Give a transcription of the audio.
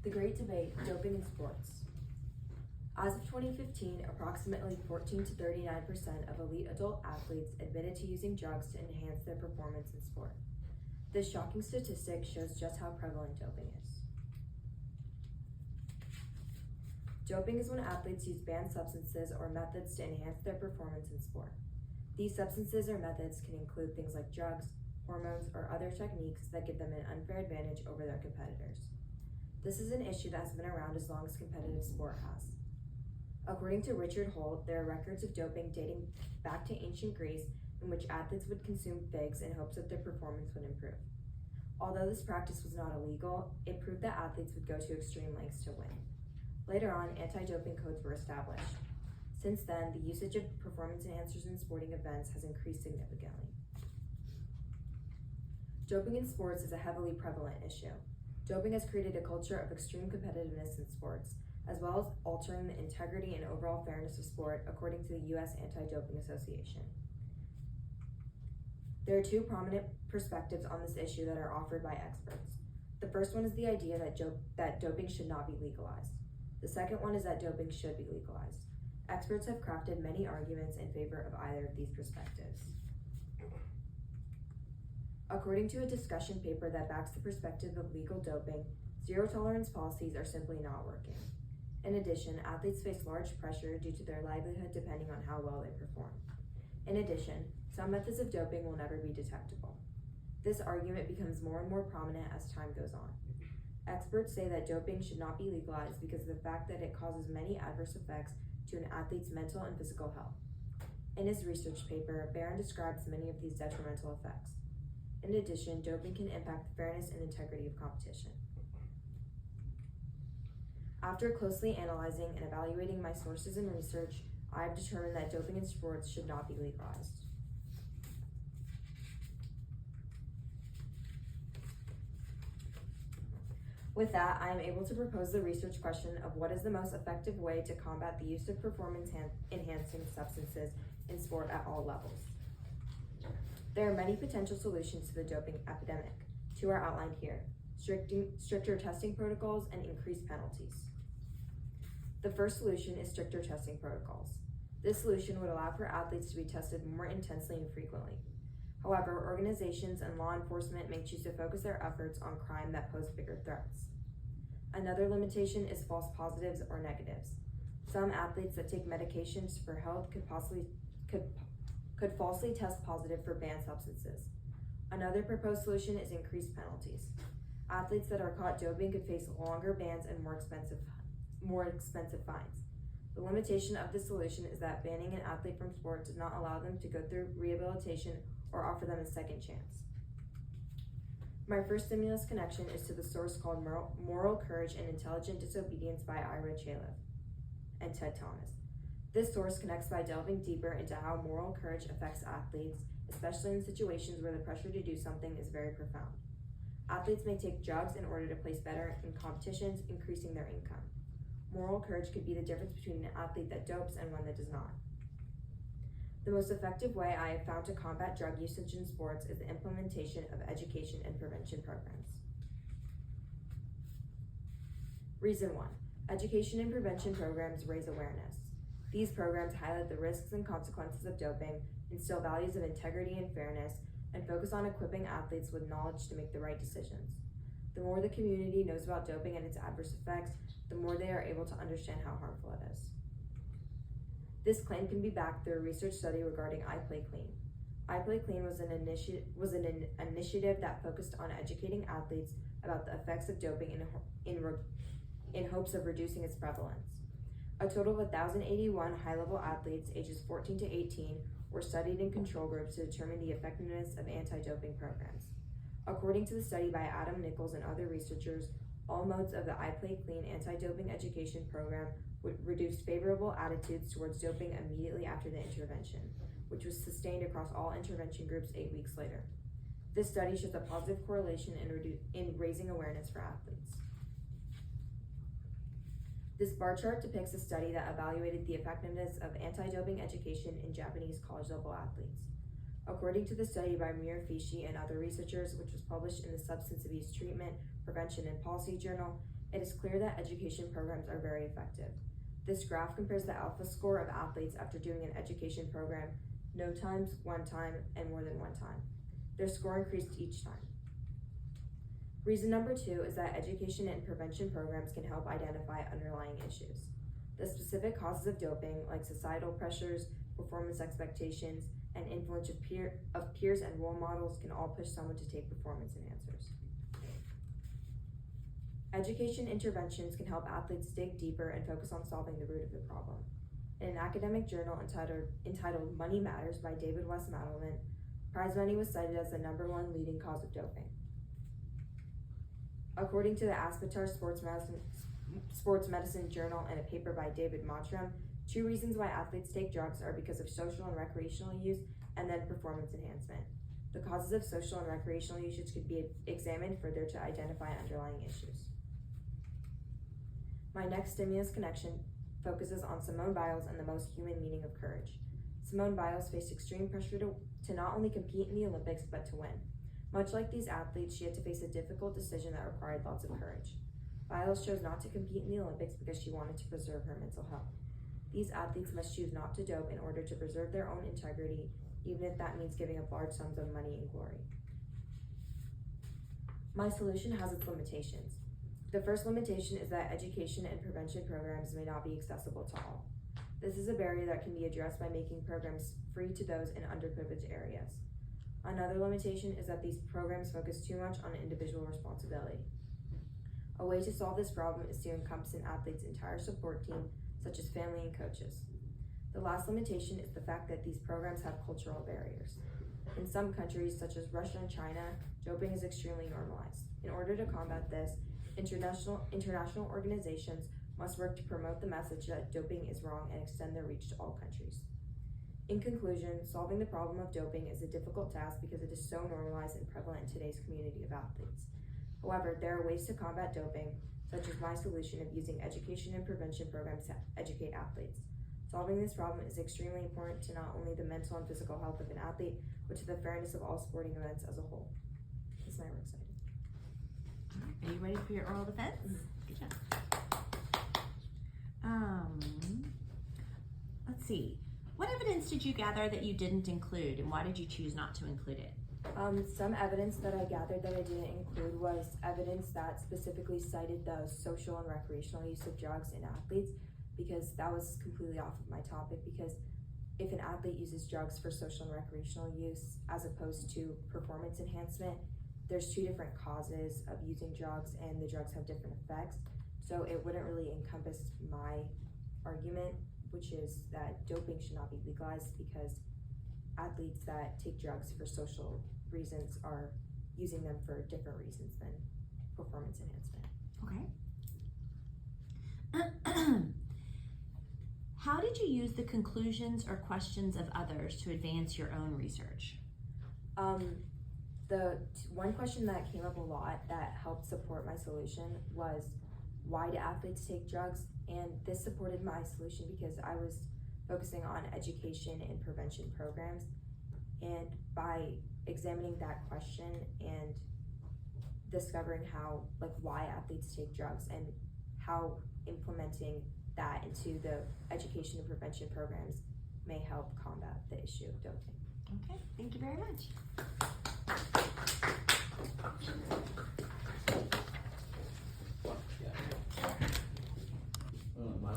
The Great Debate, Doping in Sports. As of 2015, approximately 14 to 39% of elite adult athletes admitted to using drugs to enhance their performance in sport. This shocking statistic shows just how prevalent doping is. Doping is when athletes use banned substances or methods to enhance their performance in sport. These substances or methods can include things like drugs, hormones, or other techniques that give them an unfair advantage over their competitors. This is an issue that has been around as long as competitive sport has. According to Richard Holt, there are records of doping dating back to ancient Greece in which athletes would consume figs in hopes that their performance would improve. Although this practice was not illegal, it proved that athletes would go to extreme lengths to win. Later on, anti-doping codes were established. Since then, the usage of performance enhancers in sporting events has increased significantly. Doping in sports is a heavily prevalent issue. Doping has created a culture of extreme competitiveness in sports, as well as altering the integrity and overall fairness of sport, according to the U.S. Anti-Doping Association. There are two prominent perspectives on this issue that are offered by experts. The first one is the idea that doping should not be legalized. The second one is that doping should be legalized. Experts have crafted many arguments in favor of either of these perspectives. According to a discussion paper that backs the perspective of legal doping, zero-tolerance policies are simply not working. In addition, athletes face large pressure due to their livelihood depending on how well they perform. In addition, some methods of doping will never be detectable. This argument becomes more and more prominent as time goes on. Experts say that doping should not be legalized because of the fact that it causes many adverse effects to an athlete's mental and physical health. In his research paper, Barron describes many of these detrimental effects. In addition, doping can impact the fairness and integrity of competition. After closely analyzing and evaluating my sources and research, I have determined that doping in sports should not be legalized. With that, I am able to propose the research question of what is the most effective way to combat the use of performance-enhancing substances in sport at all levels. There are many potential solutions to the doping epidemic. Two are outlined here: stricter testing protocols and increased penalties. The first solution is stricter testing protocols. This solution would allow for athletes to be tested more intensely and frequently. However, organizations and law enforcement may choose to focus their efforts on crime that pose bigger threats. Another limitation is false positives or negatives. Some athletes that take medications for health could falsely test positive for banned substances. Another proposed solution is increased penalties. Athletes that are caught doping could face longer bans and more expensive fines. The limitation of this solution is that banning an athlete from sport does not allow them to go through rehabilitation or offer them a second chance. My first stimulus connection is to the source called Moral Courage and Intelligent Disobedience by Ira Chaleff and Ted Thomas. This source connects by delving deeper into how moral courage affects athletes, especially in situations where the pressure to do something is very profound. Athletes may take drugs in order to place better in competitions, increasing their income. Moral courage could be the difference between an athlete that dopes and one that does not. The most effective way I have found to combat drug usage in sports is the implementation of education and prevention programs. Reason 1. Education and prevention programs raise awareness. These programs highlight the risks and consequences of doping, instill values of integrity and fairness, and focus on equipping athletes with knowledge to make the right decisions. The more the community knows about doping and its adverse effects, the more they are able to understand how harmful it is. This claim can be backed through a research study regarding I Play Clean. I Play Clean was an initiative that focused on educating athletes about the effects of doping in hopes of reducing its prevalence. A total of 1,081 high-level athletes ages 14 to 18 were studied in control groups to determine the effectiveness of anti-doping programs. According to the study by Adam Nichols and other researchers, all modes of the I Play Clean anti-doping education program would reduce favorable attitudes towards doping immediately after the intervention, which was sustained across all intervention groups 8 weeks later. This study shows a positive correlation in raising awareness for athletes. This bar chart depicts a study that evaluated the effectiveness of anti-doping education in Japanese college-level athletes. According to the study by Mirafishi and other researchers, which was published in the Substance Abuse Treatment, Prevention, and Policy Journal, it is clear that education programs are very effective. This graph compares the alpha score of athletes after doing an education program no times, one time, and more than one time. Their score increased each time. Reason number 2 is that education and prevention programs can help identify underlying issues. The specific causes of doping, like societal pressures, performance expectations, and influence of peers and role models, can all push someone to take performance enhancers. Education interventions can help athletes dig deeper and focus on solving the root of the problem. In an academic journal entitled Money Matters by David West Madelman, prize money was cited as the #1 leading cause of doping. According to the Aspetar Sports Medicine Journal and a paper by David Mottram, 2 reasons why athletes take drugs are because of social and recreational use and then performance enhancement. The causes of social and recreational usage could be examined further to identify underlying issues. My next stimulus connection focuses on Simone Biles and the most human meaning of courage. Simone Biles faced extreme pressure to not only compete in the Olympics, but to win. Much like these athletes, she had to face a difficult decision that required lots of courage. Biles chose not to compete in the Olympics because she wanted to preserve her mental health. These athletes must choose not to dope in order to preserve their own integrity, even if that means giving up large sums of money and glory. My solution has its limitations. The first limitation is that education and prevention programs may not be accessible to all. This is a barrier that can be addressed by making programs free to those in underprivileged areas. Another limitation is that these programs focus too much on individual responsibility. A way to solve this problem is to encompass an athlete's entire support team, such as family and coaches. The last limitation is the fact that these programs have cultural barriers. In some countries, such as Russia and China, doping is extremely normalized. In order to combat this, international organizations must work to promote the message that doping is wrong and extend their reach to all countries. In conclusion, solving the problem of doping is a difficult task because it is so normalized and prevalent in today's community of athletes. However, there are ways to combat doping, such as my solution of using education and prevention programs to educate athletes. Solving this problem is extremely important to not only the mental and physical health of an athlete, but to the fairness of all sporting events as a whole. This is my excited. Are you ready for your oral defense? Good job. Let's see. What evidence did you gather that you didn't include, and why did you choose not to include it? Some evidence that I gathered that I didn't include was evidence that specifically cited the social and recreational use of drugs in athletes, because that was completely off of my topic. Because if an athlete uses drugs for social and recreational use as opposed to performance enhancement, there's 2 different causes of using drugs, and the drugs have different effects. So it wouldn't really encompass my argument, which is that doping should not be legalized, because athletes that take drugs for social reasons are using them for different reasons than performance enhancement. Okay. How did you use the conclusions or questions of others to advance your own research? The one question that came up a lot that helped support my solution was, why do athletes take drugs? And this supported my solution because I was focusing on education and prevention programs. And by examining that question and discovering why athletes take drugs and how implementing that into the education and prevention programs may help combat the issue of doping. Okay, thank you very much.